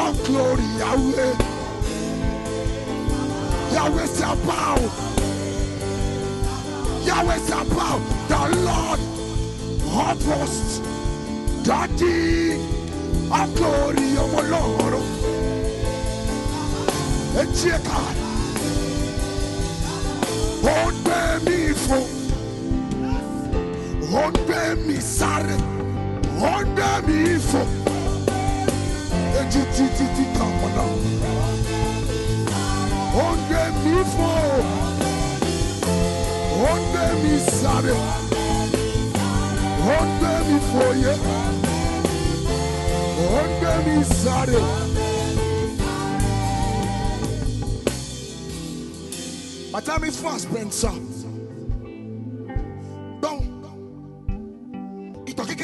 of glory, Yahweh. Yahweh Sabaoth. Yahweh Sabaoth, the Lord of hosts, Daddy of glory, our Lord. Ejeka, onbe mi fo, onbe mi sare, onbe mi fo. Ejiti kamona, onbe mi fo, onbe mi sare, onbe mi fo ye, onbe mi sare. My time is fast, Spencer. Don't. It's okay.